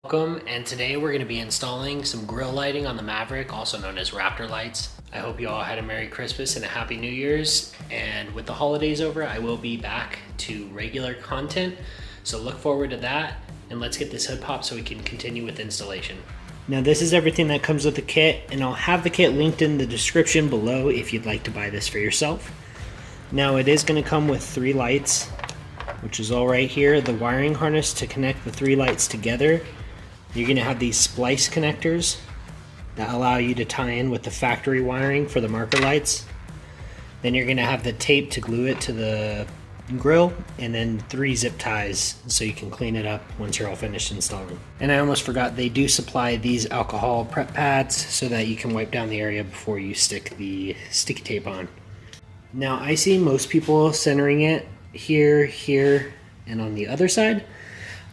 Welcome, and today we're going to be installing some grill lighting on the Maverick, also known as Raptor lights. I hope you all had a Merry Christmas and a Happy New Year's, and with the holidays over, I will be back to regular content, so look forward to that, and let's get this hood popped so we can continue with installation. Now this is everything that comes with the kit, and I'll have the kit linked in the description below if you'd like to buy this for yourself. Now it is going to come with 3 lights, which is all right here, the wiring harness to connect the 3 lights together. You're going to have these splice connectors that allow you to tie in with the factory wiring for the marker lights. Then you're going to have the tape to glue it to the grill, and then 3 zip ties so you can clean it up once you're all finished installing. And I almost forgot, they do supply these alcohol prep pads so that you can wipe down the area before you stick the sticky tape on. Now I see most people centering it here, here, and on the other side.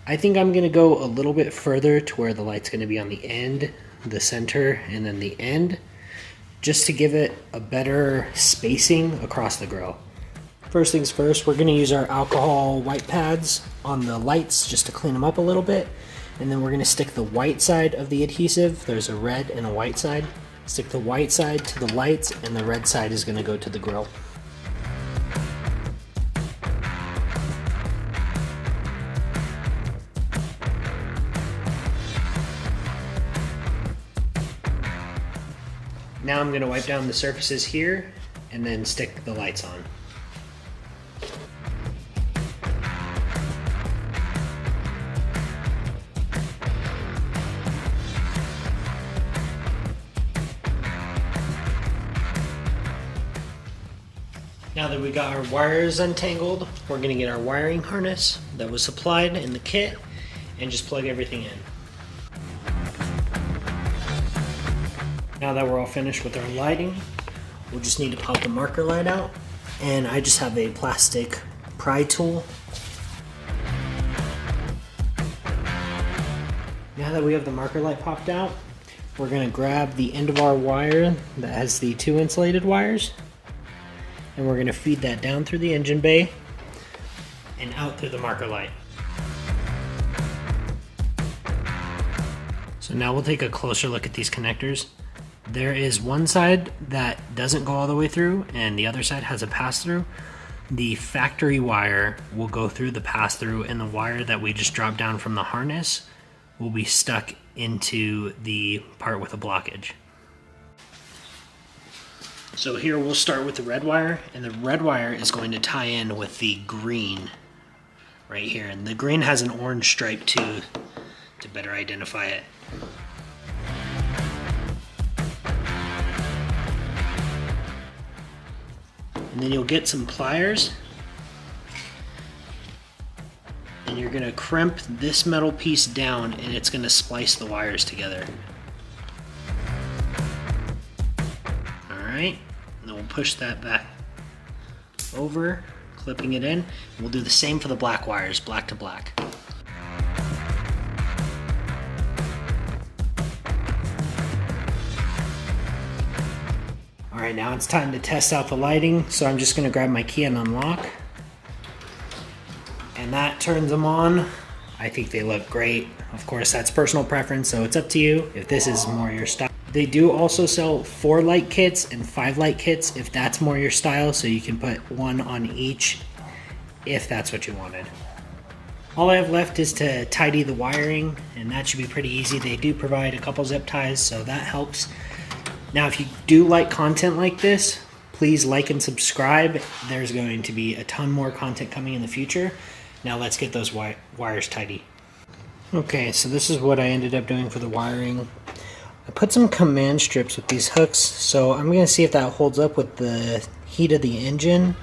I think I'm going to go a little bit further to where the light's going to be on the end, the center, and then the end, just to give it a better spacing across the grill. First things first, we're going to use our alcohol white pads on the lights just to clean them up a little bit, and then we're going to stick the white side of the adhesive. There's a red and a white side. Stick the white side to the lights, and the red side is going to go to the grill. Now I'm going to wipe down the surfaces here and then stick the lights on. Now that we got our wires untangled, we're going to get our wiring harness that was supplied in the kit and just plug everything in. Now that we're all finished with our lighting, we'll just need to pop the marker light out, and I just have a plastic pry tool. Now that we have the marker light popped out, we're going to grab the end of our wire that has the 2 insulated wires, and we're going to feed that down through the engine bay and out through the marker light. So now we'll take a closer look at these connectors. There is one side that doesn't go all the way through and the other side has a pass-through. The factory wire will go through the pass-through, and the wire that we just dropped down from the harness will be stuck into the part with a blockage. So here we'll start with the red wire, and the red wire is going to tie in with the green right here. And the green has an orange stripe too to better identify it. And then you'll get some pliers, and you're going to crimp this metal piece down, and it's going to splice the wires together. Alright, and then we'll push that back over, clipping it in. We'll do the same for the black wires, black to black. Alright, now it's time to test out the lighting, so I'm just going to grab my key and unlock. And that turns them on. I think they look great. Of course, that's personal preference, so it's up to you if this is more your style. They do also sell 4 light kits and 5 light kits if that's more your style, so you can put 1 on each if that's what you wanted. All I have left is to tidy the wiring, and that should be pretty easy. They do provide a couple zip ties, so that helps. Now, if you do like content like this, please like and subscribe. There's going to be a ton more content coming in the future. Now let's get those wires tidy. Okay, so this is what I ended up doing for the wiring. I put some command strips with these hooks, so I'm going to see if that holds up with the heat of the engine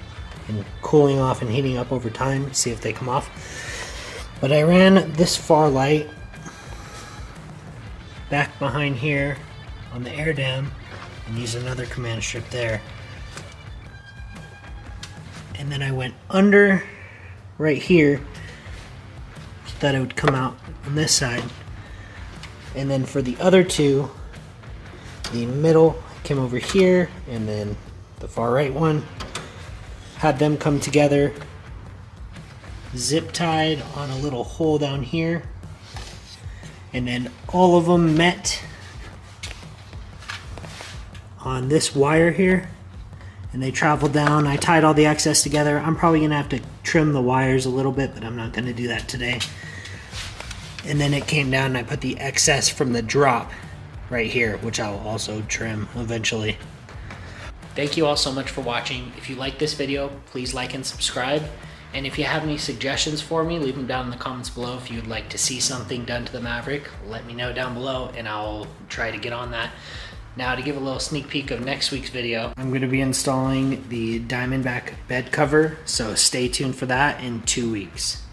and cooling off and heating up over time, see if they come off. But I ran this far light back behind here on the air dam and use another command strip there. And then I went under right here so that it would come out on this side. And then for the other 2, the middle came over here, and then the far right one, had them come together, zip tied on a little hole down here, And then all of them met on this wire here, and they traveled down. I tied all the excess together. I'm probably gonna have to trim the wires a little bit, but I'm not gonna do that today. And then it came down and I put the excess from the drop right here, which I'll also trim eventually. Thank you all so much for watching. If you like this video, please like and subscribe. And if you have any suggestions for me, leave them down in the comments below. If you would like to see something done to the Maverick, let me know down below and I'll try to get on that. Now, to give a little sneak peek of next week's video, I'm going to be installing the Diamondback bed cover, so stay tuned for that in 2 weeks.